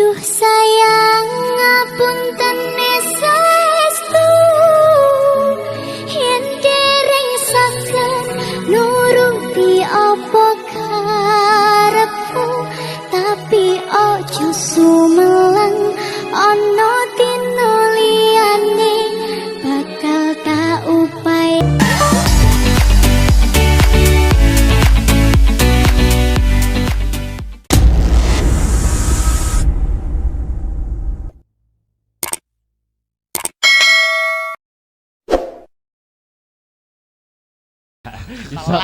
Duh sayang ngapunten saestu yen dereng saged nuruti apa karepku tapi ojo sumelang ana dina liyane bakal tak upaya. Iso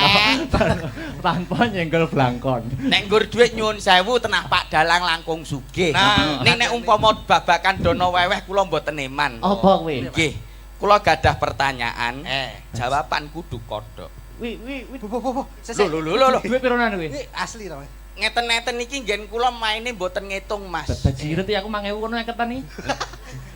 tanpa nyenggol blangkon. Nek nggur dhuwit nyuwun sewu tenah Pak Dalang langkung sugih. Nah, ning nek umpama babakan dono weweh kula mboten eman. Apa kuwi? Nggih. Kula gadah pertanyaan. Jawaban kudu kodhok. Wi. Lho. Duit pironan kuwi? Asli to, Mas. Ngeten-ngeten iki nggen kula maine mboten ngitung, Mas. Bajiret aku 1000 kono ngeketan iki.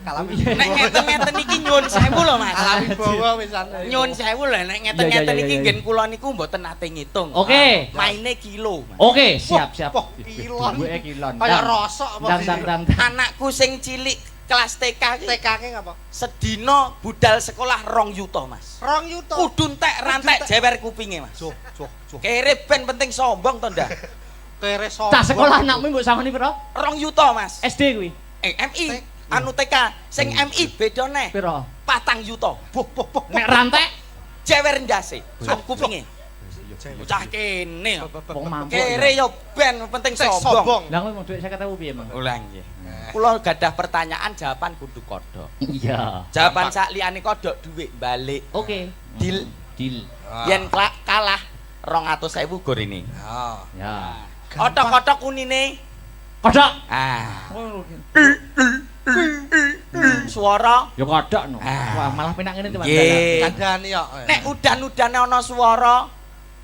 Nek ngeten-ngeten iki nyuwun sewu lho, Mas. Alami bawa wisan. Nyuwun sewu lho nek ngeten-ngeten iki nggen kula niku mboten nate ngitung. Oke. Maine kilo, Mas. Oke, siap. Wah, kilon. Duwike kilon. Kayak rosok apa? Dang. Anakku sing cilik kelas TK ki TK-ke ngapa? sedina budal sekolah 2 yuta, Mas. 2 yuta. Kudu entek rantek jewer kupinge, Mas. Joh. Kere ben penting sombong to ndak? Kere sombong. Cah sekolah anakmu mbok samani piro? 2 yuta, Mas. SD kuwi. MI anu TK sing MI beda neh. Piro? 4 yuta. Boh. Nek rantek Jewer ndase, sok kupinge. Bocah kene. wong mampu. Kere yo ben penting sombong. Lah kowe mau duit 50.000 piye, Mang? Ulang nggih. Kula gadah pertanyaan jawaban kudu kodhok. Iya. Jawaban sak liyane kodhok dhuwit balik. Oke. Deal. Deal. Yen kalah 200.000 gorene. Ya. Otok-otok kunine. Kodok. Suara. Ya kodok no. Ah. Wah, malah penak ngene teman. Nggih. Kandhani yo. Nek udan-udane ana swara,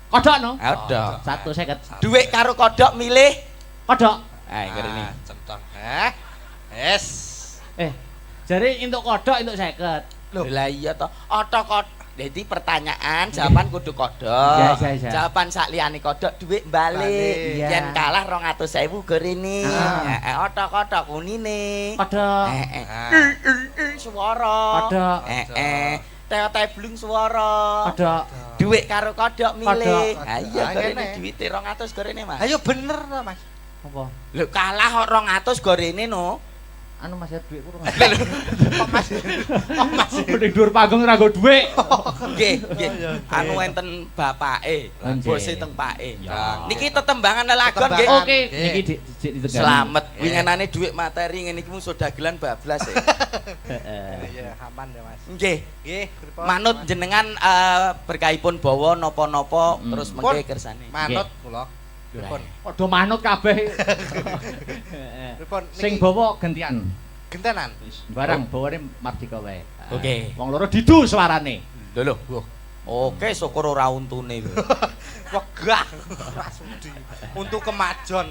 Kodok no. kodhok. 150. Dhuwit karo kodhok milih. Kodok. Ngene. Centong. Es. Jare entuk kodok entuk 50. Lho lah iya to. Otok-otok. Dadi pertanyaan jawaban kudu kodhok. Iya. Jawaban sak liyane kodhok dhuwit balik. Iya. Yen kalah 200.000 gorene. Ah. Heeh, otok-otok kunine. Kodok. Suara. Kodok. Teo-teo blung suara. Kodok. Dhuwit karo kodhok milih. Kodhok. Ha iya Ah, gorene ngene. dhuwite 200 gorene, Mas. Ayo bener to, Mas. Apa? Lho kalah kok 200 gorene no. Anu Mas ya duit kurang. Kok Mas? Ning dhuwur panggung ora nggo dhuwit. Nggih. Anu enten bapake, Nggih. bose teng pake. Ya. Niki tetembangan lelagon nggih. Oke, niki ditegani. Selamat winginane dhuwit materi ngene iki musuh dagelan bablas ya. Iya, aman ya, Mas. Nggih. Nggih, pripun? Manut jenengan berkahipun bawa napa-napa terus mengke kersane. Manut kula. Pripun? Padha manut kabeh. Pripun? Sing bawa gantian. gentenan. Barang bawane Mardika wae. Oke. Wong loro didu suarane. Lho. Oke, syukur ora untune lho. Wegah. Rasudi. Untuk kemajon.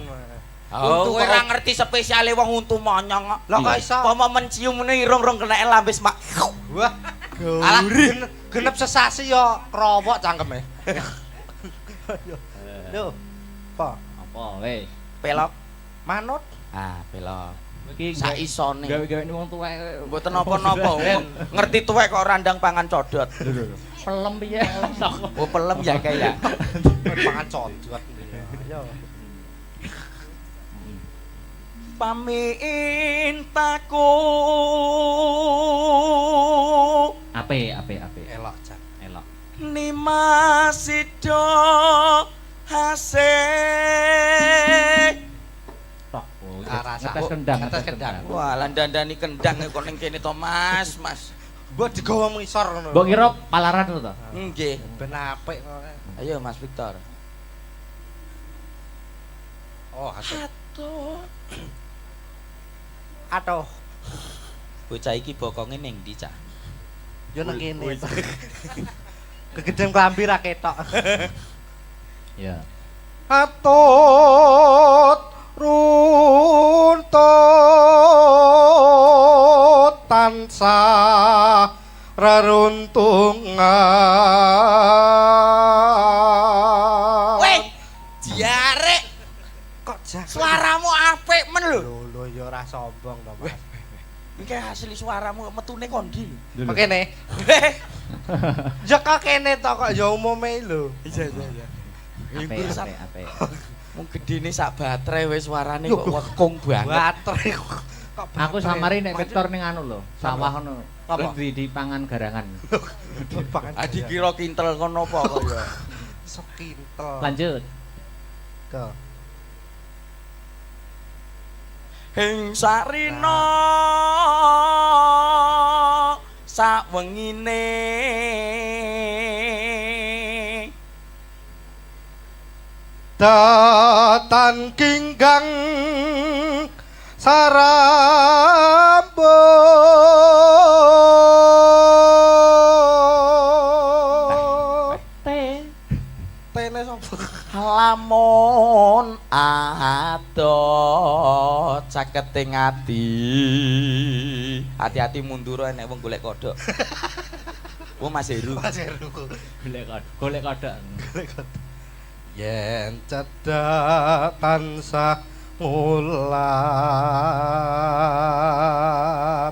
Untu kowe ora ngerti spesiale wong untu monyong kok. Lah kok iso? Apa men ciumne irung-irung keneke lambis mak. Wah. Alah genep sesasi yo krowok cangkeme. Lho. Apa wis? Pelok. Manut. Ah, pelok. Iki Sak isone. gawe-gawe wong tuwek. Mboten napa-napa. Ngerti tuwek kok randang pangan codot. Pelem piye? Oh, pelem ya kayak. Pangan codot. Yo. Pamintaku. Ape. Elok jan. Elok. Nimasido hasik. Tok. Rasa Ngetes kendang. Wah, landandani kendang kok ning kene to, Mas. Mbok digawa ngisor ngono. Mbok kira palaran to? Nggih. Ben apik kok. Ayo Mas Victor. Oh, atuh. Atuh. Atuh. Bocah iki bokonge ning ndi, Cak? Yo nang kene. Kegeden klambi ra ketok. Ya. Atut runtut tansah reruntungan. Weh, diarek. Kok jago? Suaramu apik men lho. Lho Ya ora sombong to, Mas. Iki asli suaramu metune kondi lho. Kene. Ya kok kene to kok ya umume lho. Iya. Iku Apik, sak apik. mung gedene sak baterai wis suarane kok wekung banget. Baterai kok Aku samari nek Victor ning anu lho, sawah ngono. Apa? Di pangan garangan. dipangan. Dikira kintel kono apa kok ya. Sekintel. Lanjut. Tuh. Hing sarina sawengine Datan kinggang sarambon Tene sapa? lamun adot caketing ati. Hati-hati mundur nek wong golek kodhok. Wong Mas Heru. Mas Heru. Golek kodhok. Yen cedhak tansah mulak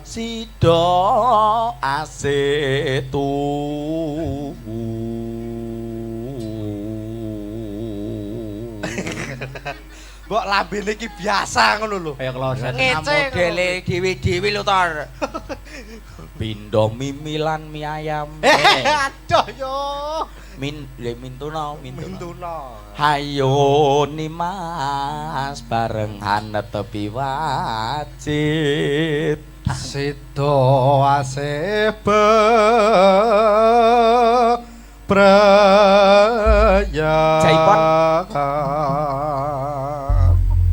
Sida asetu. Mbok lambene iki biasa ngono lho. Kaya kloset. Ngece Modele dhewe-dhewe lho Tor. Pindho mimilan mie ayam. Aduh yo. Mintuna. Mintuna. Hayo Nimas barengan tepi wajit. Sido asebe praya. Jaipon.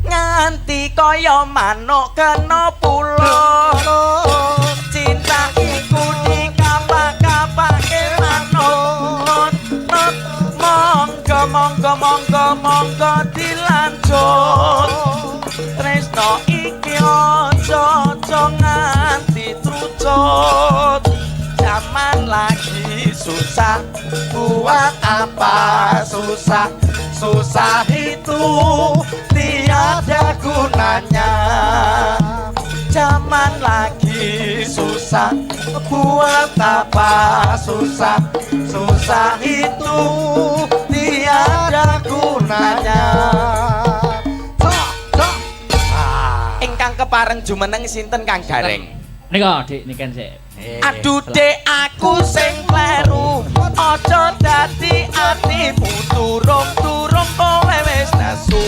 Nganti kaya manuk kena pulo. Cinta iku dikapak-kapake manuk. Monggo dilanjut. Tresno iki aja nganti trucut. Zaman lagi susah, buat apa susah? Susah itu tiada gunanya. Zaman lagi susah, buat apa susah? Susah itu tiada gunanya. Ingkang kepareng jumeneng sinten Kang Gareng? Nika, Dik, niken sik. Aduh dek aku sing kleru, aja dadi atimu turung-turung kowe wis nesu.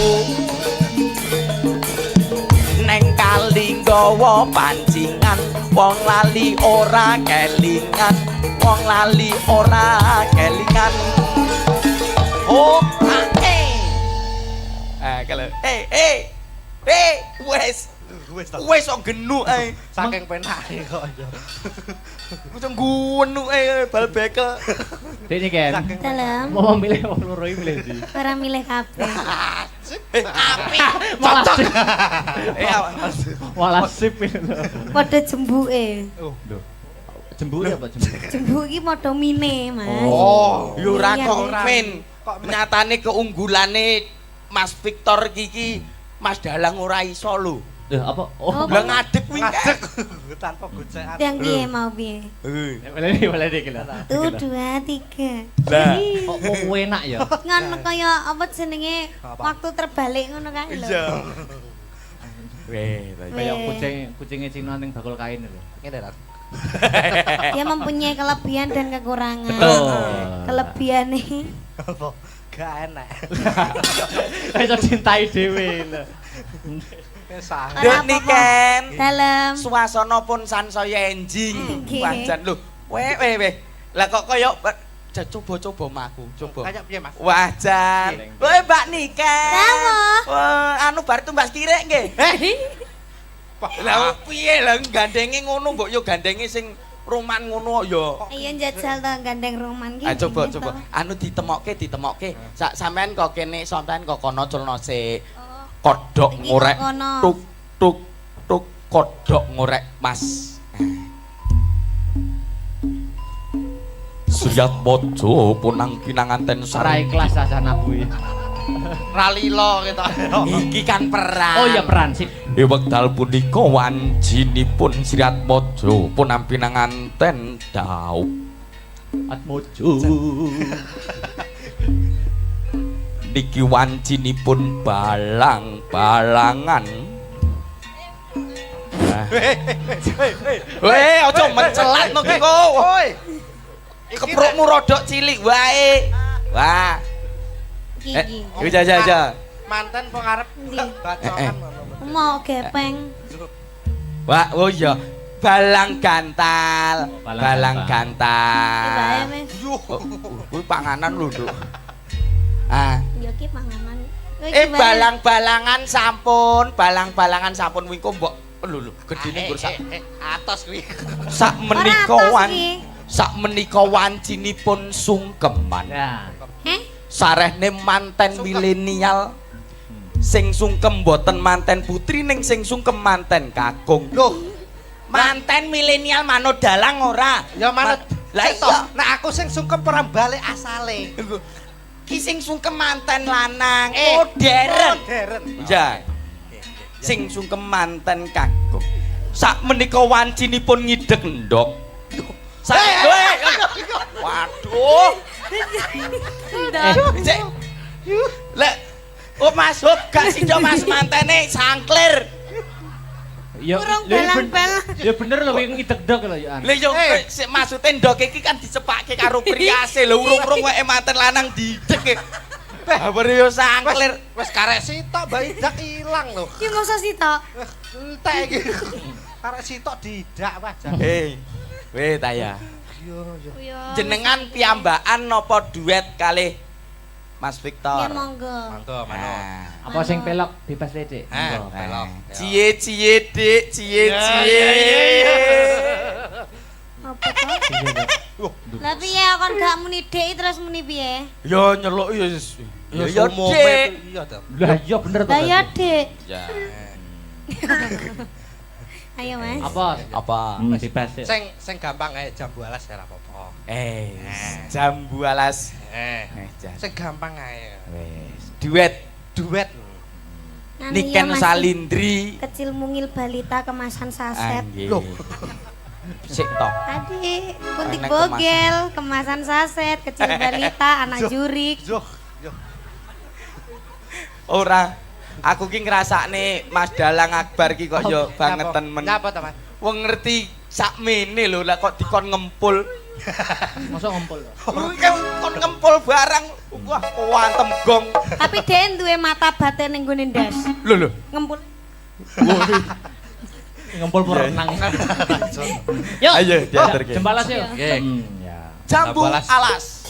Neng kali nggawa pancingan, wong lali ora kelingan, wong lali ora kelingan. Oh, kalau wes kok genuk ae. Saking penake kok ya. Macam genuk ae bal bekel. Dik niken. Dalam Mau milih wong loro iki milih ndi? ora milih kabeh. Api. Malah sip. Malah Oh. sip itu. Padha jembuke. Lho. Jembuk apa jembuk? Jembuk iki padha mine, Mas. Oh, yo ora Iya, kok iya. men. Nyatane keunggulane Mas Victor iki Mas Dalang ora iso lho. Lho apa? Oh, Lah ngadeg kuwi. Ngadeg tanpa gocekan. Yang piye mau piye? Boleh dik lho. 1 2 3. Lah. Kok mau enak ya? Ngono kaya apa jenenge waktu terbalik ngono kae lho. Iya. Weh, Kayak kucingnya Cina ning bakul kain lho. Ngene ta. Dia mempunyai kelebihan dan kekurangan. Betul. Kelebihannya Apa? Gak enak. Kayak cintai dhewe lho. Kesah. Dek niken. dalam Suasana pun sansaya enjing. Nggih. Wajan lho. Weh. Lah kok kaya coba maku, coba. Kayak piye, Mas? Wajan. Weh, Mbak Niken. Dawa. Wah, anu bar tumbas kirek nggih. Lah piye lah gandenge ngono mbok yo gandenge sing roman ngono ya. Ayo njajal to gandeng roman ki. Coba. Anu ditemokke. Sampean kok kene, sampean kok kono culno sik. Kodhok Iki ngorek. kok kono. Tuk kodhok ngorek, Mas. Suyat bojo punang kinanganten Ora ikhlas asana kuwi. Ralilo kita. Iki kan peran. Oh iya peran sip. wekdal punika wanjinipun Sri Atmaja pun ampinanganten daup Atmojo. niki wanjinipun balang-balangan. Weh, aja mencelat no ki kok. Woi. Keprukmu rodok cilik wae. Wah. Iki. Aja. Manten pengarep Ndi? bacokan. Mau gepeng. Wah, oh iya. Balang gantal. Balang Balang Iki bae, gantal. Mas. Kuwi panganan lho, Nduk. Ah. Ya ki panganan. Iki bae. Balang-balangan sampun, balang-balangan sampun wingko mbok lho gedene nggur sak Atos kuwi. sak Ora menika atos wan iki. sak menika wancinipun sungkeman. Ya. Sarehne manten milenial sing sungkem mboten manten putri ning sing sungkem manten kakung. Loh, Manten milenial manut dalang ora? ya manut. Lah Lah iya. nek aku sing sungkem perang balik asale. Ki sing sungkem manten lanang modern. Modern. Ya. Sing sungkem manten kakung. Sak menika wancinipun ngideg ndok. Waduh. Cek. Lek Mas Hub gak sida Mas mantene sangklir. Ya, Kurang lha iya balang-balang. Ya bener lho wingi ngideg-deg lho ya. Lha yo sik maksude ndok iki kan dicepake karo priase lho urung-urung wae manten lanang dideg. Babar yo sangklir. Wis karek sitok mbak Idak ilang lho. Ki masa sitok. Entek iki. Karek sitok didak wajan. Weh ta ya. Yo. Ya. Jenengan piyambakan napa duet kalih Mas Ya Victor? monggo. Mangga Nah. Apa sing pelok bebas lecek? Ah, pelok. Cie dik, cie. Apa to? Lah piye kon gak muni dik terus muni piye? Yo nyeluk yo. Ya Yo dik. iya to. Lah iya bener to. Lah ya dik. Ya. Ayo Mas. Apa? Bebas ya. Sing gampang ae jambu alas ora apa-apa. Jambu alas. Jan. Sing gampang ae. Wes. Duet. Nganu Niken ya, Mas. Salindri. Kecil mungil balita kemasan saset. Loh. Sik to. Adik, kuntik Enek bogel, kemasan saset, kecil balita, anak jurik. Yo. Ora. Aku ki ngrasakne Mas Dalang Akbar ki kok yo bangetan men. Napa to, Mas? Wong ngerti sakmene lho lah kok dikon ngempul. Mosok ngompol. Kon ngempul barang. Wah, kuantem gong. Tapi dia duwe mata batin ning gone ndas. Lho. Ngempul. Ngompol perenang. Yuk. Ayo diaturke. Jembalas yuk. Nggih. Ya. Jambu alas.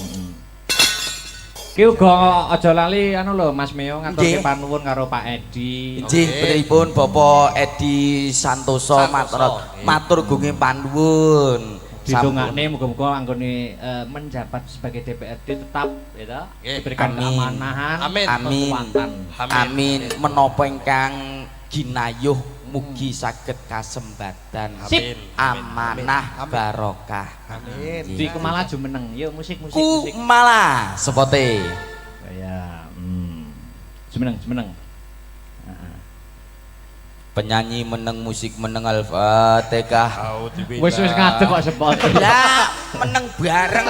Ki uga aja lali anu lho Mas Meo ngaturke Nggih. panuwun karo Pak Edi. Nggih, putripun Bapak Edi Santoso matur gunge panuwun. Ditungakne muga-muga anggone menjabat sebagai DPRD tetap ya diberikan Amin. keamanahan, Amin. kekuatan. Amin. Menapa ingkang ginayuh mugi saged kasembatan. Sip. Amanah barokah. Amin. Di kemala jumeneng. Yuk musik. Kumala sepote. Ya, jumeneng. Heeh. Penyanyi meneng musik meneng Al-Fatihah. Wis ngadeg kok sepot. Lah meneng bareng.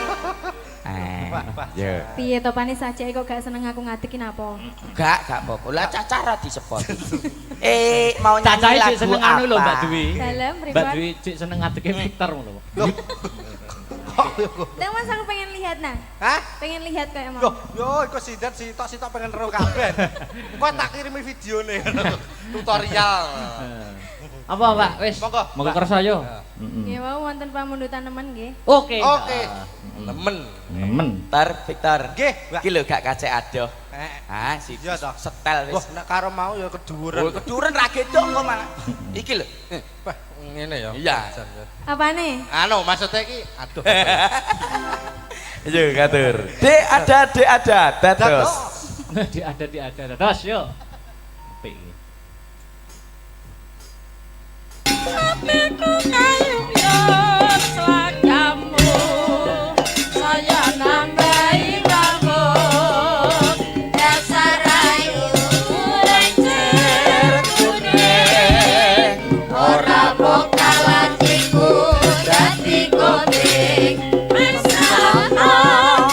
Yo. Piye to panis saja kok gak seneng aku ngadekin apa? Gak apa-apa. Lah cacah ra disepot. Mau nyanyi Cacai lagu sik seneng anu lho Mbak apa? Dwi. Dalam Mbak ribuan. Dwi sik seneng ngadege Victor ngono. Dan Mas aku pengen lihat nah. Hah? Pengen lihat kayak Loh, mau. yo iku sitok pengen ero kabeh. Kok tak kirimi videone. Tutorial. Apa Pak? Wis. Monggo. Monggo kersa yo. Ya mau wonten pamundutan nemen nggih. Oke. Oke. Nemen. Nemen. Victor. Nggih, Mbak. Iki lho gak kacek adoh. Si Iya toh. setel Wah, wis. nek karo mau ya keduren. Oh, keduren ra gedok kok malah. Iki lho. Wah, ngene ya. Iya. Apane? Anu maksudnya iki aduh. Yo katur. Dek ada dados. Ada. Terus yo. Apik iki. Hatiku kayung yo selagamu, saya nambahi rambut, dasar ayu lencer kuning. ora bakal atiku dadi koting mesana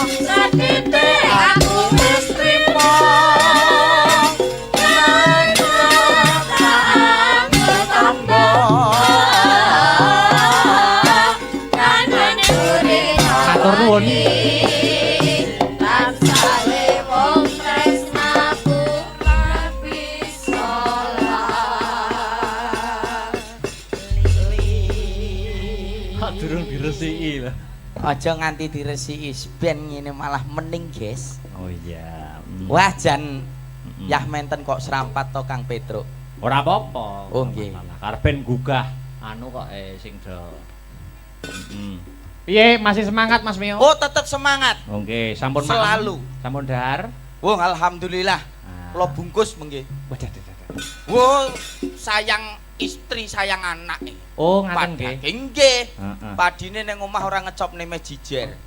sakite aku wis trimo Matur nuwun. Durung diresiki lho. Aja nganti diresiki ben ngene malah mening, Guys. Oh iya. Wah jan yah menten kok serampat to Kang Petruk. Ora apa-apa. Oh, nggih. Karep ben gugah anu kok sing do. Piye masih semangat Mas Mio? Oh, tetep semangat. Oke, sampun Selalu. Sampun dahar. Wong alhamdulillah. Kula bungkus mengke. Waduh. Wo sayang istri, sayang anak. Oh, ngaten nggih. Nggih. Heeh. Padine ning omah ora ngecopne me jijer.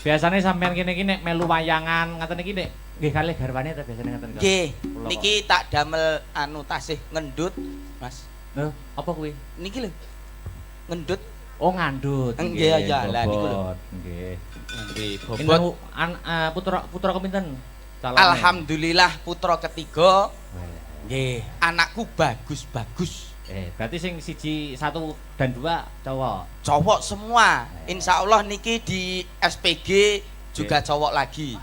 Biasane sampean kene iki nek melu wayangan ngaten iki nek nggih kalih garwane ta biasane ngaten kok. Nggih. Kula Niki tak damel anu tasih ngendut, Mas. Lho, apa kuwi? Niki lho. Ngendut. Oh, ngandut. Nggih, ya lah niku lho. Nggih. Nggih, Pinten bobot. putra kepinten? Calone? Alhamdulillah putra ketiga. Nggih, anakku bagus-bagus. Berarti sing siji, 1 dan 2 cowok. Cowok semua. Insya Allah niki di SPG juga cowok lagi.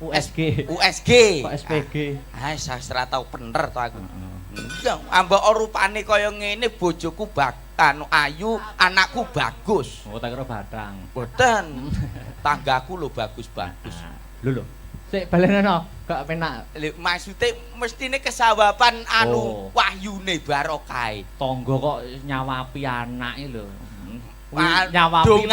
USG. USG. Kok SPG? Ah, saya tahu bener to aku. Ya, ambek rupane kaya ngene bojoku anu ayu, anakku bagus. Oh, tak kira batang. Boten. Tanggaku lho bagus-bagus. Lho. Sik balenono, gak penak. Lho maksude mestine kesawaban anu Oh. wahyune barokah. Tangga kok nyawapi anake lho. Nyawapi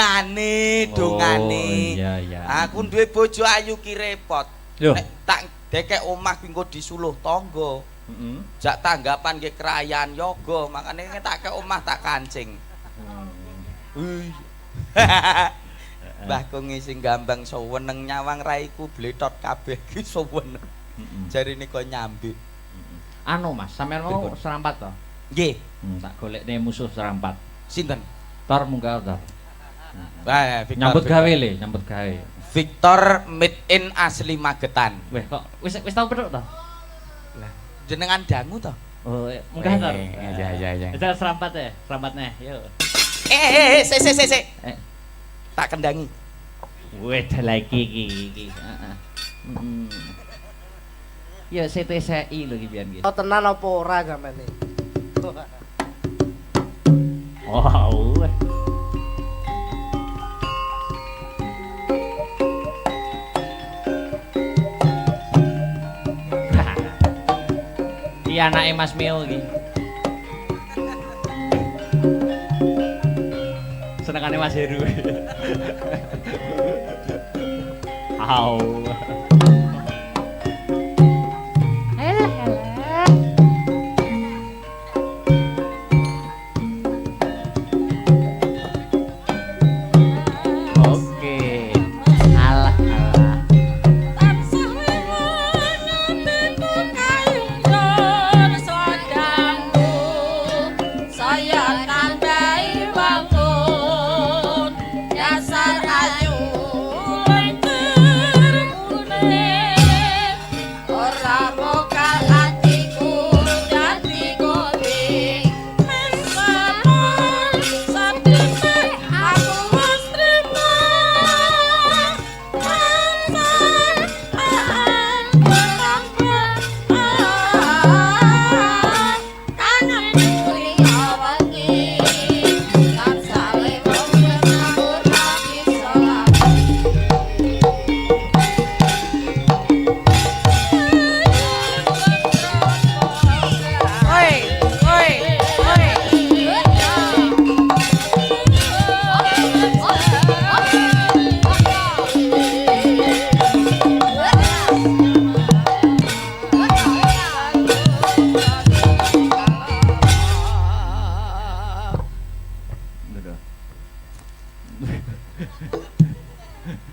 dongane. Iya. Aku duwe bojo ayu ki repot. Lho. Nek tak dekek omah ki engko disuluh tangga. Heeh. Jak tanggapan nggih kerayaan yoga, makane tak ke omah tak kancing. Mbah Kongi sing gambang seweneng nyawang raiku bletot kabeh ki seweneng. Jarine kok nyambit. Anu Mas, sampean mau serampat to? Nggih. Tak golekne musuh serampat. Sinten? Tor munggah to. Wah, Victor. Nyambut gawe le, nyambut gawe. Victor made in asli Magetan. Weh, kok wis tau pedhok to? Lah, jenengan dangu to? Oh, munggah tor. Iya. Kita serampat ya, serampatnya. Yuk. Sik. Tak kendangi. Weh, lagi iki. Heeh. Ya CTCI lho iki pian iki. Oh tenan apa ora sampeyan iki? Wow. Iya anake Mas Mio iki. Senengane Mas Heru. Au. Oke. Alah. Saya nambahi wangun dasar ayu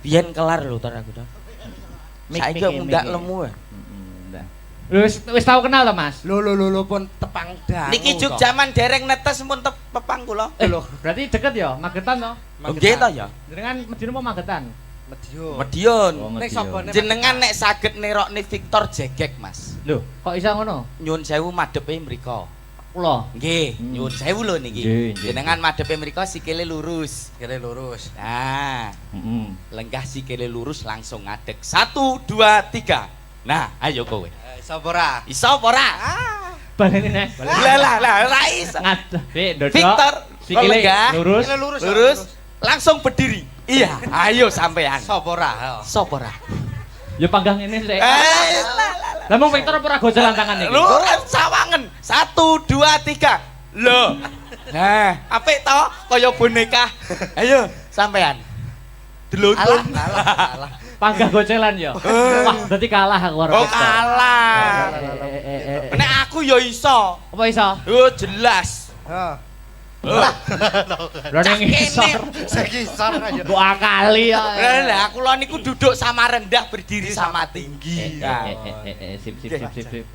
Biyen kelar lho tar aku tar. Saiki kok ndak lemu ya. Wis tau kenal to, Mas? Lho pun tepang dangu. Niki juk jaman dereng netes pun pepang kula. Berarti deket ya, Magetan to? Nggih to ya. Jenengan medine apa Magetan? Medion. Medion. Nek sabane Jenengan nek saged nerokne Victor Jegek, Mas. Lho, kok iso ngono? Nyun sewu madhepe mriko. Kula. Nggih, nyun sewu lho niki. Nggih. Jenengan madhepe mriko sikile lurus. kira lurus. Nah, Heeh. lenggah sikile lurus langsung ngadeg. 1 2 3. Nah, ayo kowe. Iso apa ora? Iso apa ora? Baleni nek. Lah ora iso. Ngadeg, ndodok. Victor, Sikile lenggah, lurus. lurus, langsung berdiri. Iya, ayo sampean. Iso apa ora? Sopo ora? Ya panggang ini sik. Eh, Lah mong Victor apa ora gojelan tangan iki? lu kan sawangen. 1 2 3. Loh. Nah, apik to kaya boneka. Ayo sampean. Delutun. Alah. Panggah gocelan ya. Wah, berarti kalah aku karo Oh, Victor. kalah. Nek aku ya iso. Apa iso? Oh, jelas. Heeh. Lha ning isor. Saiki isor aja. Mbok akali ya. Lah, kula niku duduk sama rendah, berdiri sama tinggi. Nah, Sip.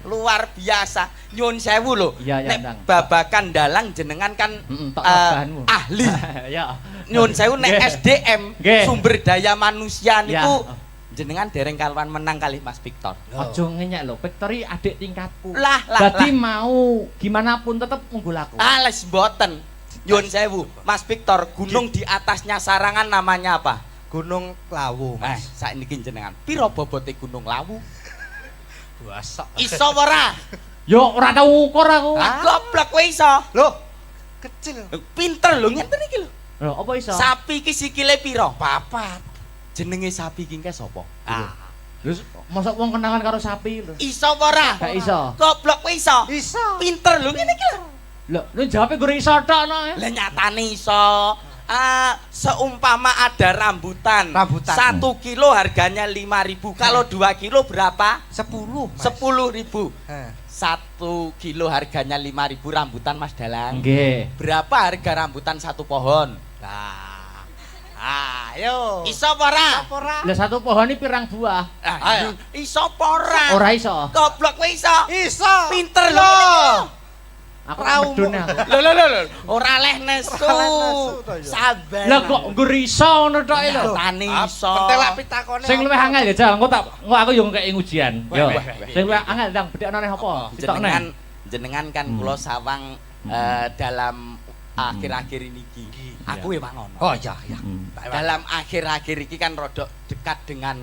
luar biasa. Nyun sewu lho. Iya, Nek Ndang. babakan dalang jenengan kan Tok bahanmu. ahli. Ya. Nyun sewu nek Nggih. SDM Nggih. sumber daya manusia niku Ya. jenengan dereng kaluan menang kali Mas Victor. Ojo ngenyek lho, Victory adik tingkatku. Lah. Dadi mau gimana pun tetep unggul aku. Les boten. Nyun sewu, Mas Victor, gunung di atasnya Sarangan namanya apa? Gunung Lawu, Mas. Saiki jenengan. Piro bobote Gunung Lawu? Buasa. Iso ora? Yo ora tau ukur aku. Goblok kowe iso. Loh, kecil. Pinter lho ngenten iki lho. Lho, apa iso? Sapi iki sikile piro? Papat. Jenenge sapi iki ke sapa? Lho, mosok wong kenalan karo sapi lho. Iso apa ora? Gak iso. Goblok kowe iso. Iso. Pinter lho ngene iki lho. Lho, lu jawabe gur iso tok no. Lah nyatane iso. Seumpama ada rambutan. 1 kilo harganya 5.000. Kalau 2 kilo berapa? 10. 10.000. Heh. 1 kilo harganya 5.000 rambutan Mas Dalang. Nggih. Berapa harga rambutan 1 pohon? Lah. Ayo. Iso apa ora? Lah satu pohon ini pirang buah? Ayo. Iso apa ora? Ora iso. Goblok kowe iso. Iso. Pinter lho. Aku Ra medun umum. aku. Lho. Ora leh nesu. Ora leh nesu to ya. Sabar. Lah kok gur iso ngono tok lho. Tani iso. Pentelak pitakone. Sing luwih angel ya, Jal. Engko aku yo ngekeki ujian. Yo. Weh. Sing luwih angel ndang bedhekno neh apa? Jenengan kan kula sawang dalam akhir-akhir ini iki. Aku ya ngono. Oh iya. Dalam akhir-akhir iki kan rodok dekat dengan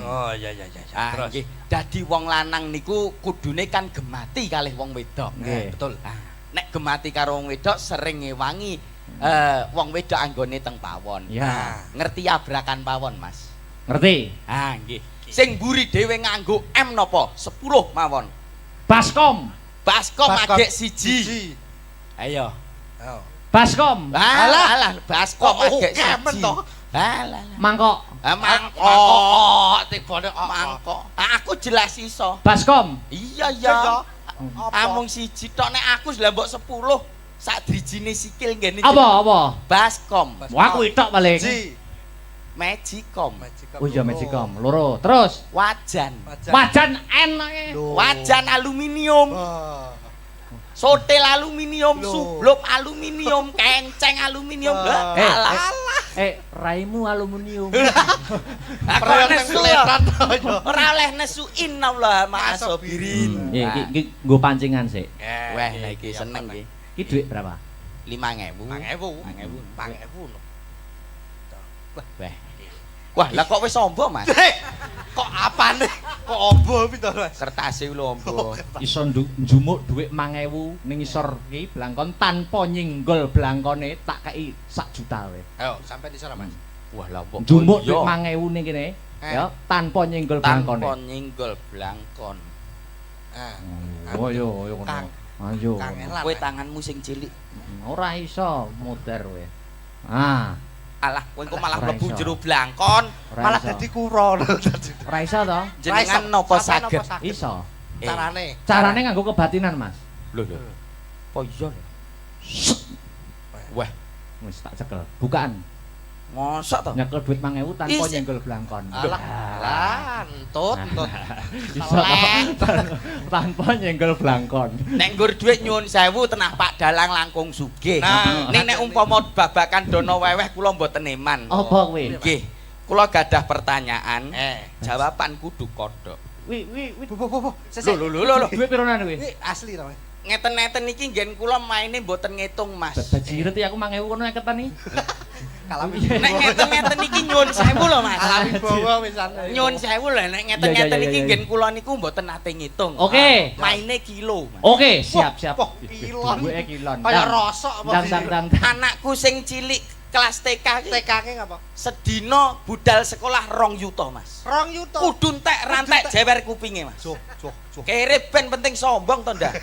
Oh iya. Terus. nggih. Dadi wong lanang niku kudune kan gemati kalih wong wedok. Nggih. Betul. Nek gemati karo wong wedok sering ngewangi wong wedok anggone teng pawon. Ya. Ngerti abrakan pawon, Mas? Ngerti? Nggih. Sing mburi dhewe nganggo M napa? 10 mawon. Baskom. Baskom adek siji. Ayo. Oh. Baskom. Alah, baskom Oh, adek kemen siji. toh. Alah. Mangkok. Mangkok. Tibane mangkok. Aku jelas iso. Baskom. Iya. Amung siji tok nek aku lah mbok 10. Sak drijine sikil ngene. Apa? Baskom. Wah, kuwi tok paling. Ji. Magicom. Oh iya Magicom, loro. Terus Wajan. wajan enake. Wajan aluminium. Sotel aluminium, sublok aluminium, kenceng aluminium. Alah. Raimu aluminium. Aku nesu. Ora oleh nesuin Allah ma'asobirin. Iki nggo pancingan sik. Wah, lah iki seneng iki. Iki dhuwit berapa? 5.000. 5.000. Wah, lah kok wis ombo, Mas? Kok apane? Kok ombo pito, Mas? Kertase lho ombo. Iso njumuk dhuwit 5.000 ning isor iki blangkon tanpa nyinggol blangkone tak kei 1 juta wae. Ayo, sampai di sana, Mas. Wah, lah kok Njumuk dhuwit 5.000 ning kene ya tanpa nyinggol blangkone. tanpa nyinggol blangkon. Oh yo ngono. Ayo. Kangelan. Kowe tanganmu sing cilik. Ora iso muter wae. Alah, kowe kok malah Ora mlebu iso. jero blangkon. Malah dadi kuro. Ora iso to? Jenengan napa saged? Iso. Carane. Carane nganggo kebatinan, Mas. Lho. Apa iya lho? Wah, Wis tak cekel. Bukaan. Mosok to? Nyekel duit 5.000 tanpa Is- nyenggol blangkon. Alah, entut. Iso tanpa nyenggol blangkon. Nek nggur dhuwit nyuwun sewu tenah Pak Dalang langkung sugih. Nah. Ning nek umpama babakan dono weweh kula mboten eman. Apa kuwi? Nggih. Kula gadah pertanyaan. Jawaban kudu kodhok. Wi. Bu. Lho. Duit pironan kuwi? Iki asli to, Mas. Ngeten-ngeten iki nggen kula maine mboten ngitung, Mas. Bajiret ya aku 5.000 kono ngeketan iki. Kalami. Nek ngeten-ngeten iki nyuwun sewu lho, Mas. Kalami bawa wisan. Nyuwun sewu lho nek ngeten-ngeten Iya, iki iya. nggen kula niku mboten nate ngitung. Oke. Maine kilo, Mas. Oke, siap. Wah, kilon. Duwike kilon. Kayak rosok apa? Dang. Anakku sing cilik kelas TK ki TK-ke ngapa? sedina budal sekolah 2 yuta, Mas. 2 yuta. Kudu entek rantek jewer kupinge, Mas. Joh. Kere ben penting sombong to ndak?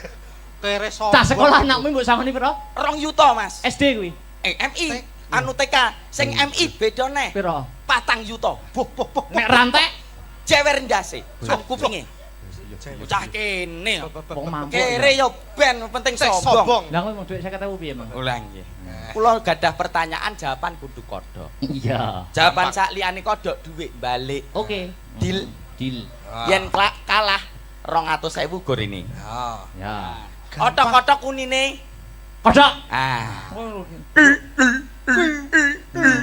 Kere sombong. Cah sekolah anakmu mbok samani piro? 2 yuta, Mas. SD kuwi. MI anu TK sing MI beda neh. Piro? 4 yuta. Boh. Nek rantek Jewer ndase, sak kupinge. Bocah kene. wong mampu. Kere yo ben penting sombong. Lah kowe mau duit 50.000 piye, Mang? Ulang nggih. Kula gadah pertanyaan jawaban kudu kodhok. Iya. Jawaban sak liyane kodhok dhuwit balik. Oke. Deal. Deal. Yen kalah 200.000 gorene. Ya. Otok-otok kunine. Kodok. Ah.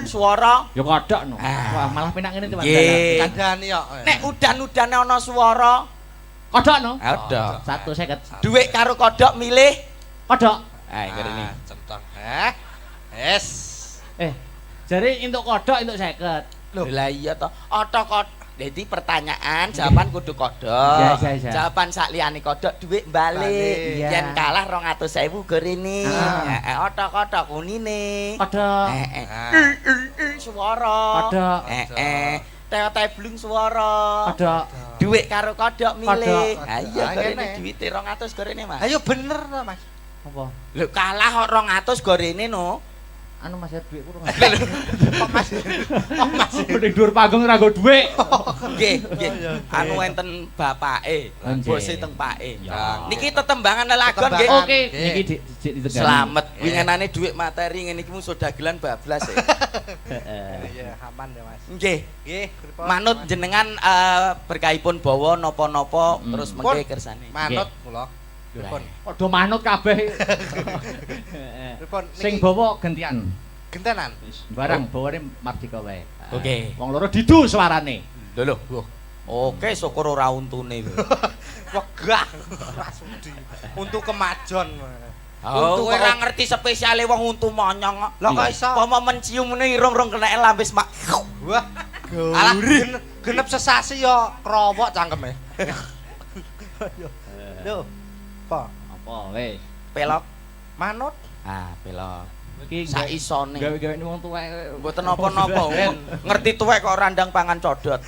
Suara. Ya kodok no. Ah. Wah, malah penak ngene tuh. Nggih. Kandhani kok. Nek udan-udane ana swara, Kodok no. ada. 150. Dhuwit karo kodhok milih. Kodok. Ah, ngene. Centang. Es. Jare entuk kodok entuk 50. Lho, lah iya to. Otok-otok. Jadi pertanyaan, jawaban kudu kodhok. Iya. Jawaban sak liyane kodhok dhuwit balik. Balik, iya. Yen kalah 200.000 gorene. Ah. Heeh, otok-otok kunine. Kodok. Suara. Kodok. Teo-teo blung suara. Kodok. Dhuwit karo kodhok milih. Kodhok. Ha iya Ah, gorene ngene. dhuwite 200 gorene, Mas. Ayo bener to, Mas. Apa? Lho kalah kok 200 gorene no. Anu Mas ya duit kurang. Kok Mas? Ning dhuwur panggung ora nggo dhuwit. Nggih. Anu enten bapake, Nggih. bose teng pake. Ya. Niki tetembangan lelagon nggih. Tetembangan. Oke, Nggih. niki dik ditegani. Selamat. Winginane dhuwit materi ngene iki mung dagelan bablas ya. Heeh. Iya, aman ya, Mas. Nggih. Nggih, pripun? Manut jenengan berkahipun bawa napa-napa terus Pun. mengke kersane. Manut kula. Pripun? Padha manut kabeh. Pripun? Sing Niki bawa gantian. gentenan. Barang bawane Mardika wae. Oke. Wong loro didu suarane. Lho. Oke, syukur ora untune. Wegah. Ora sudi. Untuk kemajon. Untu Untu ora ngerti spesiale wong untu monyong. Lah kok iso? Apa mencium ngene irung-irung kena lambis mak. Wah, alah genep sesasi yo krowok cangkeme. Lho. Apa? Apa wis. Pelok. Manut. Ah, pelok. Iki Sak isone. gawe-gawe wong tuwek. Mboten napa-napa. Ngerti tuwek kok randang pangan codot.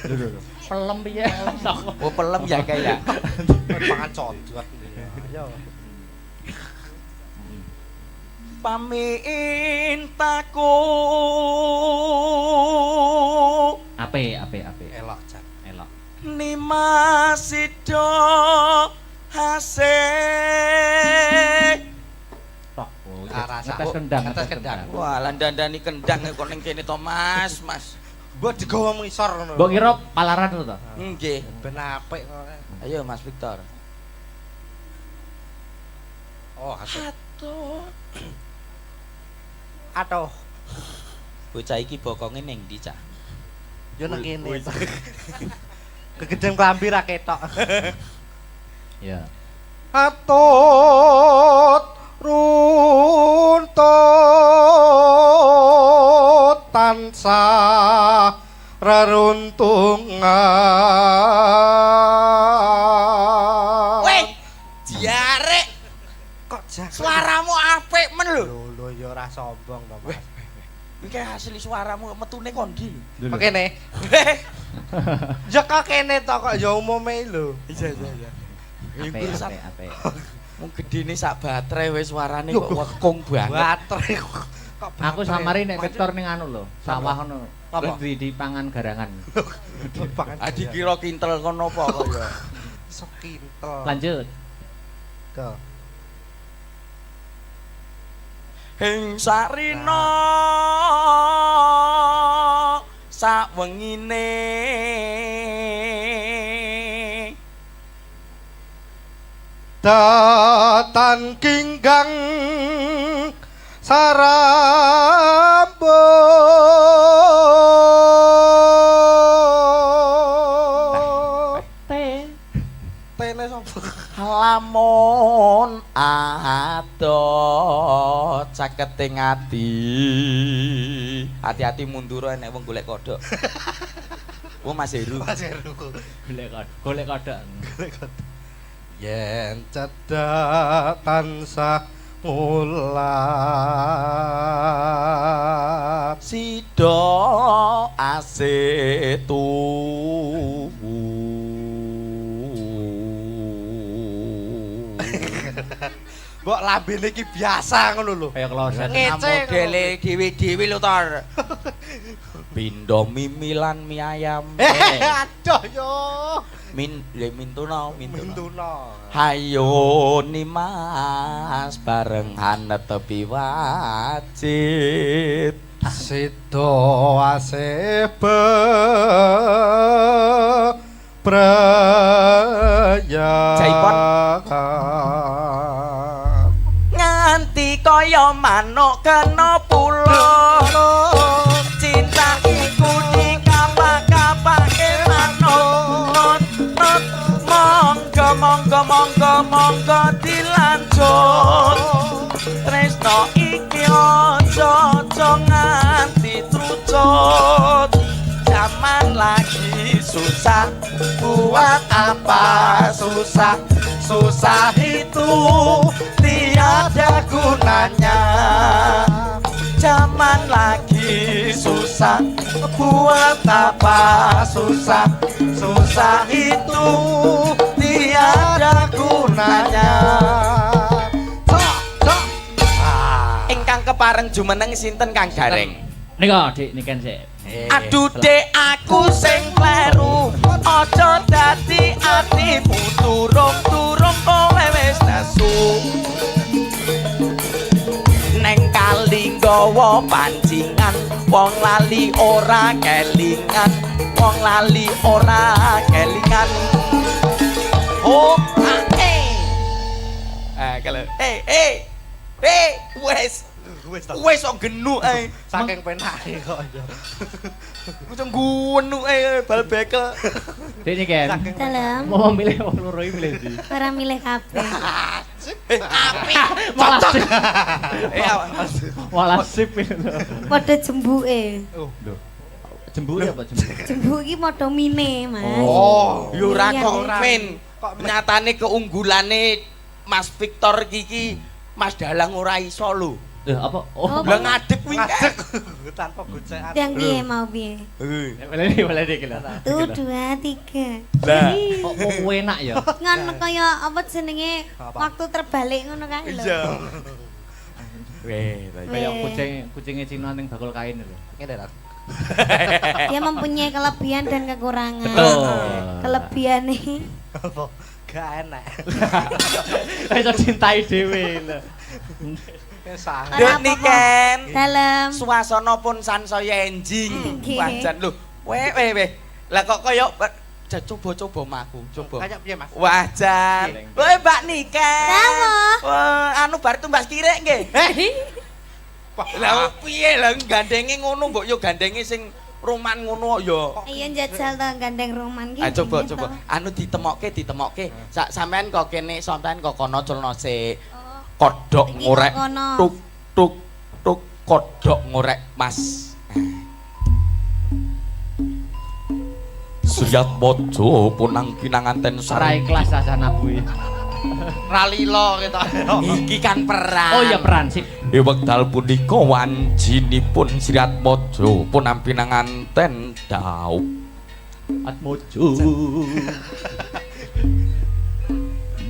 Pelem piye? Oh, pelem ya kayak. Pangan codot. Ayo. Pamintaku. Ape. Elok jan. Elok. Nimasido hasik. Tok. Rasa- Ngetes kendang. ngetes kendang. Wah, landandani kendang kok ning kene to, Mas. Mbok digawa ngisor ngono. Mbok kira palaran to? Nggih. Ben apik kok. Ayo Mas Victor. Oh, asik. Atuh. Atuh. Bocah iki bokonge ning ndi, Cak? Yo nang kene. Kegeden klambi ra ketok. Ya. Atut runtut tansah reruntungan. Weh, diarek. Kok jago? Suaramu apik men lho. Lho ya ora sombong to, Mas. Iki asli suaramu metune kondi lho. Kok kene? Ya kok kene to kok ya umume lho. Iya. Ape. Mung gedene sak baterai wis suarane kok wekung banget. Baterai kok. Aku samari nek Victor ning anu lho, sawah ngono. Apa? Di pangan garangan. Dipangan. Dikira kintel kono apa kok ya. Sok kintel. Lanjut. Go. Hing sarina sawengine datan kinggang sarambo tene sapa lamun adot caketing ati hati-hati mundur nek wong golek kodhok wong Mas Heru golek kodhok yen cedhak tansah mulat sida asetu mbok lambene iki biasa ngono lho kaya kloset modele dhewe-dhewe lho tor pindho mimilan mie ayam aduh yo mintuna hayo nimas barengan tepi wajit sido asebe praya Jaipon. nganti kaya manuk kena pulo cinta iku dikapak-kapake manuk monggo dilanjut tresno iki aja nganti trucut zaman lagi susah buat apa susah itu tiada gunanya zaman lagi susah buat apa susah itu tiada gunanya ingkang kepareng jumeneng sinten Kang Gareng nika Dik niken sik aduh dek aku sing kleru aja dadi atimu turung kowe wis nesu neng kali nggawa pancingan wong lali ora kelingan oh kalau wes kok genuk ae saking penake kok yo macam genuk ae bal bekel Dik niken Dalam. mau milih wong loro iki milih ndi Ora milih kabeh. api malah sip malah sip Padha jembuke. lho jembuk apa jembuk Jembuk iki padha mine, Mas. oh yo ora Iya, kok iya. men nyatane keunggulane Mas Victor iki Mas Dalang ora iso lho apa Oh, lah ngadeg kuwi ngadeg tanpa gocekan Yang piye mau piye? boleh dik lho 1 2 3. lah kok enak ya Ngono kaya apa jenenge waktu terbalik ngono kae lho. iya kayak kucingnya Cina ning bakul kain lho ngene lho Dia mempunyai kelebihan dan kekurangan. betul Kelebihannya apa gak enak iso cintai dhewe lho sangat Dek niken dalam suasana pun sansaya enjing Nggih. wajan lho weh lah kok kaya coba maku coba kayak piye Mas wajan weh Mbak Niken Dawa. wah anu bar tumbas kirek nggih lah piye lah gandenge ngono mbok yo gandenge sing roman ngono ya Iya njajal to gandeng roman ki. coba anu ditemokke sampean kok kene sampean kok kono culno sik kodhok Iki ngorek kok kono. tuk kodhok ngorek Mas Suyat Mojo punang pinanganten ora ikhlas rasane kuwi ralilo kita iki kan perang oh iya peran sip wekdal punika wanjinipun Suyat Mojo punang pinanganten Dauk Atmojo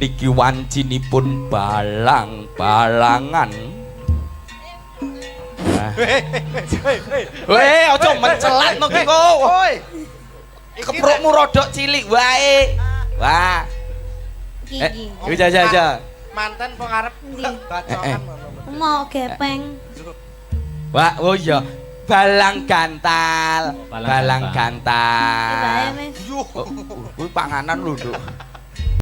niki wancinipun balang-balangan. Weh, aja mencelat no ki kok. Keprukmu rodok cilik wae. Wah. Iki. Jaja. manten kok ngarep Ndi? bacokan Mau gepeng. Wah, oh iya. balang gantal. Balang Balang Iki bae, gantal. Mas. Kuwi panganan lho, Nduk.